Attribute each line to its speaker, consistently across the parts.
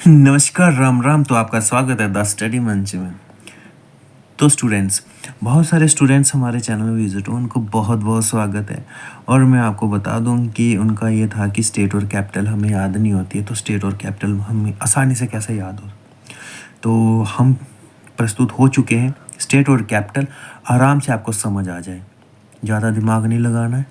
Speaker 1: नमस्कार, राम राम। तो आपका स्वागत है द स्टडी मंच में। तो स्टूडेंट्स, बहुत सारे स्टूडेंट्स हमारे चैनल में विजिट हो, उनको बहुत बहुत स्वागत है। और मैं आपको बता दूं कि उनका ये था कि स्टेट और कैपिटल हमें याद नहीं होती है, तो स्टेट और कैपिटल हमें आसानी से कैसे याद हो। तो हम प्रस्तुत हो चुके हैं। स्टेट और कैपिटल आराम से आपको समझ आ जाए, ज़्यादा दिमाग नहीं लगाना है,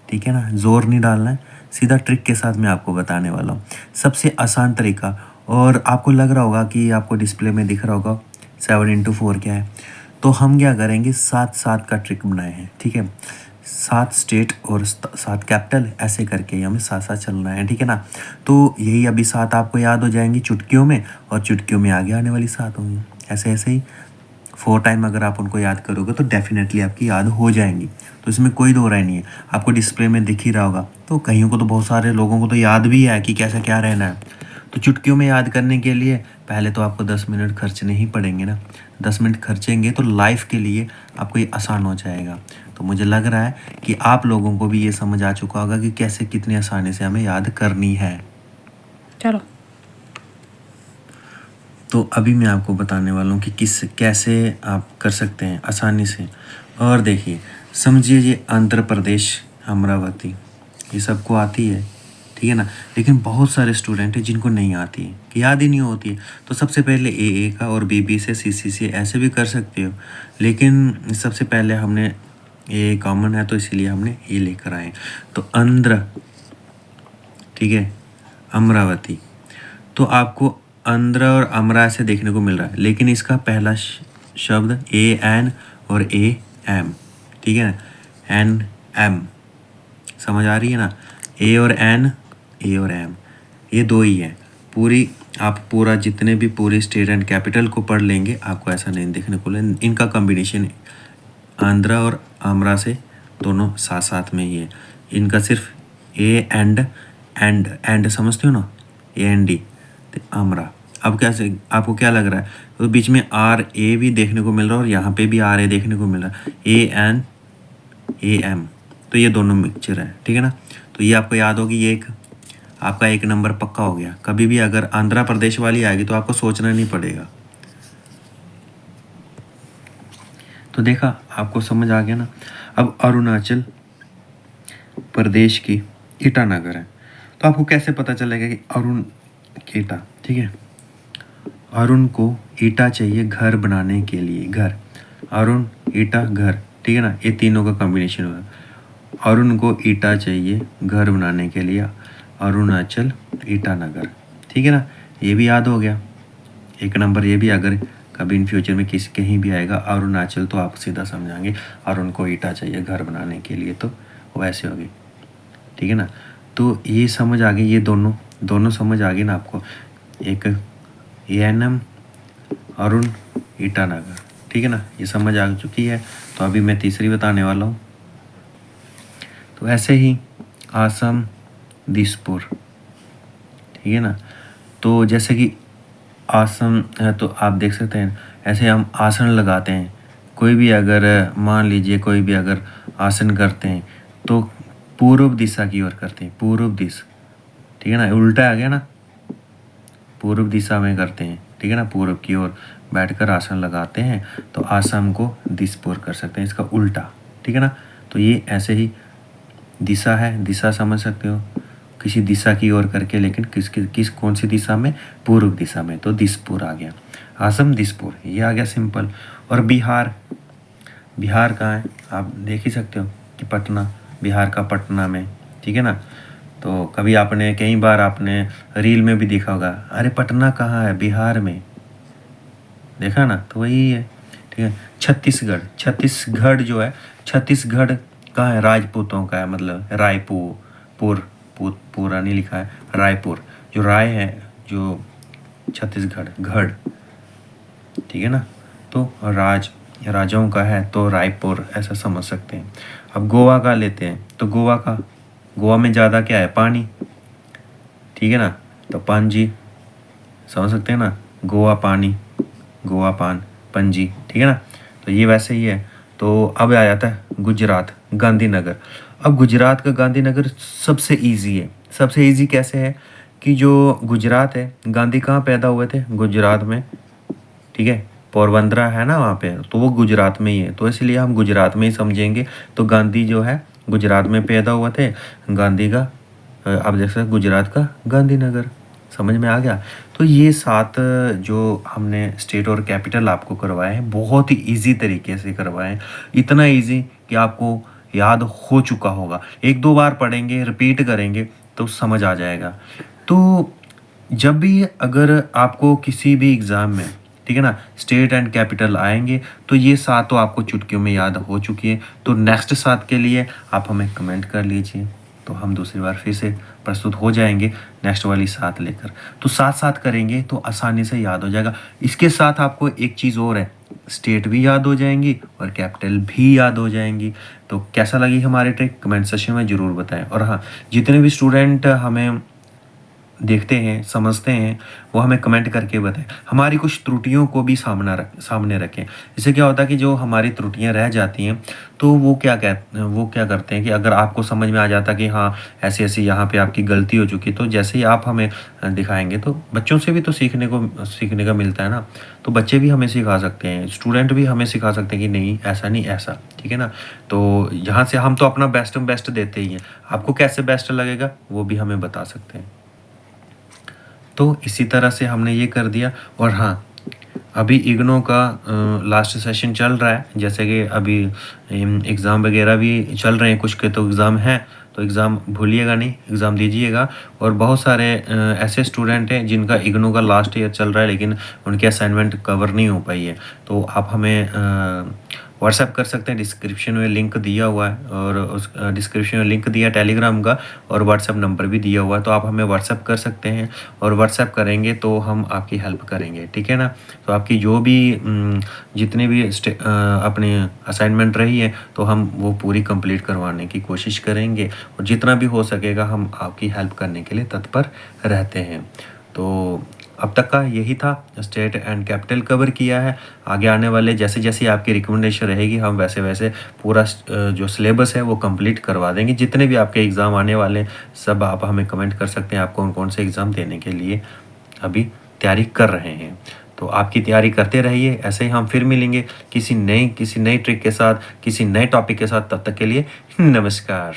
Speaker 1: ठीक है ना, ज़ोर नहीं डालना है, सीधा ट्रिक के साथ मैं आपको बताने वाला हूँ। सबसे आसान तरीका, और आपको लग रहा होगा कि आपको डिस्प्ले में दिख रहा होगा 7 into 4 क्या है। तो हम क्या करेंगे, 7 7 का ट्रिक बनाए हैं, ठीक है। 7 स्टेट और 7 कैपिटल, ऐसे करके हमें 7 7 चलना है, ठीक है ना। तो यही अभी 7 आपको याद हो जाएंगी चुटकियों में, और चुटकियों में आगे आने वाली 7 होंगी। ऐसे ऐसे ही 4 टाइम अगर आप उनको याद करोगे तो डेफिनेटली आपकी याद हो जाएंगी। तो इसमें कोई दो राय नहीं है, आपको डिस्प्ले में दिख ही रहा होगा। तो कईयों को तो, बहुत सारे लोगों को तो याद भी है कि कैसा क्या रहना है। तो चुटकियों में याद करने के लिए पहले तो आपको 10 मिनट खर्चने ही पड़ेंगे ना। 10 मिनट खर्चेंगे तो लाइफ के लिए आपको ये आसान हो जाएगा। तो मुझे लग रहा है कि आप लोगों को भी ये समझ आ चुका होगा कि कैसे कितनी आसानी से हमें याद करनी है।
Speaker 2: चलो।
Speaker 1: तो अभी मैं आपको बताने वाला हूँ कि कैसे आप कर सकते हैं आसानी से। और देखिए, समझिए ये आंध्र प्रदेश, अमरावती, ये सबको आती है, ठीक है ना। लेकिन बहुत सारे स्टूडेंट हैं जिनको नहीं आती है, कि याद ही नहीं होती है। तो सबसे पहले ए का और बी से सी ऐसे भी कर सकते हो, लेकिन सबसे पहले हमने ए कॉमन है तो इसीलिए हमने ए लेकर आए। तो आंध्र, ठीक है, अमरावती। तो आपको आंध्र और अमरा से देखने को मिल रहा है, लेकिन इसका पहला शब्द ए एन और ए एम, ठीक है ना, एन एम, समझ आ रही है ना। ए और एन, ए और एम, ये दो ही है। आप पूरा जितने भी पूरी स्टेट एंड कैपिटल को पढ़ लेंगे, आपको ऐसा नहीं देखने को मिलेगा। इनका कॉम्बिनेशन आंध्र और अमरा से दोनों साथ साथ में ही है। इनका सिर्फ ए एंड समझते हो ना, ए एन डी, अमरा। अब कैसे, आपको क्या लग रहा है, तो बीच में आर ए भी देखने को मिल रहा है और यहाँ पे भी आर ए देखने को मिल रहा है, ए एन ए एम। तो ये दोनों मिक्सचर है, ठीक है ना। तो ये आपको याद होगी, ये आपका 1 नंबर पक्का हो गया। कभी भी अगर आंध्र प्रदेश वाली आएगी तो आपको सोचना नहीं पड़ेगा। तो देखा, आपको समझ आ गया ना। अब अरुणाचल प्रदेश की ईटानगर है, तो आपको कैसे पता चलेगा कि अरुण की ईटा, ठीक है। अरुण को ईटा चाहिए घर बनाने के लिए, घर, अरुण ईटा घर, ठीक है ना। ये तीनों का कॉम्बिनेशन होगा। अरुण को ईटा चाहिए घर बनाने के लिए, अरुणाचल ईटानगर, ठीक है ना। ये भी याद हो गया 1 नंबर। ये भी अगर कभी इन फ्यूचर में कहीं भी आएगा अरुणाचल, तो आप सीधा समझाएंगे अरुण को ईटा चाहिए घर बनाने के लिए, तो वैसे होगी, ठीक है ना। तो ये समझ आ गई, ये दोनों समझ आ गई ना आपको। एक एएनएम, अरुण ईटानगर, ठीक है ना, ये समझ आ चुकी है। तो अभी मैं तीसरी बताने वाला हूँ। तो ऐसे ही आसम दिसपुर, ठीक है ना। तो जैसे कि आसम है, तो आप देख सकते हैं ऐसे हम आसन लगाते हैं। कोई भी अगर मान लीजिए कोई भी अगर आसन करते हैं तो पूर्व दिशा की ओर करते हैं, पूर्व दिशा, ठीक है ना। उल्टा आ गया ना, पूर्व दिशा में करते हैं, ठीक है ना। पूर्व की ओर बैठकर आसन लगाते हैं, तो आसम को दिसपुर कर सकते हैं, इसका उल्टा, ठीक है ना। तो ये ऐसे ही दिशा है, दिशा समझ सकते हो, किसी दिशा की ओर करके, लेकिन किस कौन सी दिशा में, पूर्व दिशा में, तो दिसपुर आ गया, आसम दिसपुर, ये आ गया सिंपल। और बिहार, बिहार कहाँ है, आप देख ही सकते हो कि पटना, बिहार का पटना में, ठीक है ना। तो कभी आपने, कई बार आपने रील में भी देखा होगा, अरे पटना कहाँ है, बिहार में, देखा ना, तो वही है, ठीक है। छत्तीसगढ़, छत्तीसगढ़ जो है, छत्तीसगढ़ कहाँ है, राजपूतों का है, मतलब रायपुर, पूरा नहीं लिखा है, रायपुर, जो राय है, जो छत्तीसगढ़, गढ़, ठीक है ना। तो राजाओं का है, तो रायपुर ऐसा समझ सकते हैं। अब गोवा का लेते हैं, तो गोवा में ज़्यादा क्या है, पानी, ठीक है ना। तो पांजी समझ सकते हैं ना, गोवा पानी, गोवा पान, पणजी, ठीक है ना। तो ये वैसे ही है। तो अब आ जाता है गुजरात, गांधीनगर। अब गुजरात का गांधीनगर सबसे इजी है। सबसे इजी कैसे है कि जो गुजरात है, गांधी कहाँ पैदा हुए थे? गुजरात में, ठीक है। पोरबंदरा है ना वहाँ पे, तो वो गुजरात में ही है, तो इसलिए हम गुजरात में ही समझेंगे। तो गांधी जो है गुजरात में पैदा हुआ थे। गांधी का आप देख सकते हैं गुजरात का गांधीनगर। समझ में आ गया? तो ये 7 जो हमने स्टेट और कैपिटल आपको करवाए हैं, बहुत ही ईजी तरीके से करवाए हैं। इतना ईजी कि आपको याद हो चुका होगा। 1-2 बार पढ़ेंगे, रिपीट करेंगे तो समझ आ जाएगा। तो जब भी अगर आपको किसी भी एग्ज़ाम में, ठीक है ना, स्टेट एंड कैपिटल आएंगे तो ये 7 तो आपको चुटकियों में याद हो चुकी है। तो नेक्स्ट 7 के लिए आप हमें कमेंट कर लीजिए, तो हम दूसरी बार फिर से प्रस्तुत हो जाएंगे नेक्स्ट वाली 7 लेकर। तो 7-7 करेंगे तो आसानी से याद हो जाएगा। इसके साथ आपको एक चीज़ और है, स्टेट भी याद हो जाएंगी और कैपिटल भी याद हो जाएंगी। तो कैसा लगी हमारी ट्रिक, कमेंट सेक्शन में ज़रूर बताएं। और हाँ, जितने भी स्टूडेंट हमें देखते हैं, समझते हैं, वो हमें कमेंट करके बताएं। हमारी कुछ त्रुटियों को भी सामने रखें। इससे क्या होता है कि जो हमारी त्रुटियां रह जाती हैं, तो वो क्या करते हैं कि अगर आपको समझ में आ जाता कि हाँ ऐसे ऐसे यहाँ पे आपकी गलती हो चुकी, तो जैसे ही आप हमें दिखाएंगे तो बच्चों से भी तो सीखने का मिलता है ना। तो बच्चे भी हमें सिखा सकते हैं, स्टूडेंट भी हमें सिखा सकते हैं कि नहीं ऐसा नहीं ऐसा, ठीक है ना। तो यहाँ से हम तो अपना बेस्ट देते ही हैं। आपको कैसे बेस्ट लगेगा वो भी हमें बता सकते हैं। तो इसी तरह से हमने ये कर दिया। और हाँ, अभी इग्नो का लास्ट सेशन चल रहा है, जैसे कि अभी एग्ज़ाम वगैरह भी चल रहे हैं, कुछ के तो एग्ज़ाम हैं, तो एग्ज़ाम भूलिएगा नहीं, एग्ज़ाम दीजिएगा। और बहुत सारे ऐसे स्टूडेंट हैं जिनका इग्नो का लास्ट ईयर चल रहा है लेकिन उनकी असाइनमेंट कवर नहीं हो पाई है, तो आप हमें व्हाट्सएप कर सकते हैं। डिस्क्रिप्शन में लिंक दिया हुआ है, और उस डिस्क्रिप्शन में लिंक दिया टेलीग्राम का, और व्हाट्सएप नंबर भी दिया हुआ है, तो आप हमें व्हाट्सएप कर सकते हैं। और व्हाट्सएप करेंगे तो हम आपकी हेल्प करेंगे, ठीक है ना। तो आपकी जो भी जितनी भी अपनी असाइनमेंट रही है तो हम वो पूरी कंप्लीट करवाने की कोशिश करेंगे, और जितना भी हो सकेगा हम आपकी हेल्प करने के लिए तत्पर रहते हैं। तो अब तक का यही था, स्टेट एंड कैपिटल कवर किया है। आगे आने वाले जैसे जैसे आपकी रिकमेंडेशन रहेगी, हम वैसे वैसे पूरा जो सिलेबस है वो कंप्लीट करवा देंगे। जितने भी आपके एग्ज़ाम आने वाले सब आप हमें कमेंट कर सकते हैं, आप कौन कौन से एग्ज़ाम देने के लिए अभी तैयारी कर रहे हैं। तो आपकी तैयारी करते रहिए, ऐसे ही हम फिर मिलेंगे किसी नई ट्रिक के साथ, किसी नए टॉपिक के साथ। तब तक के लिए नमस्कार।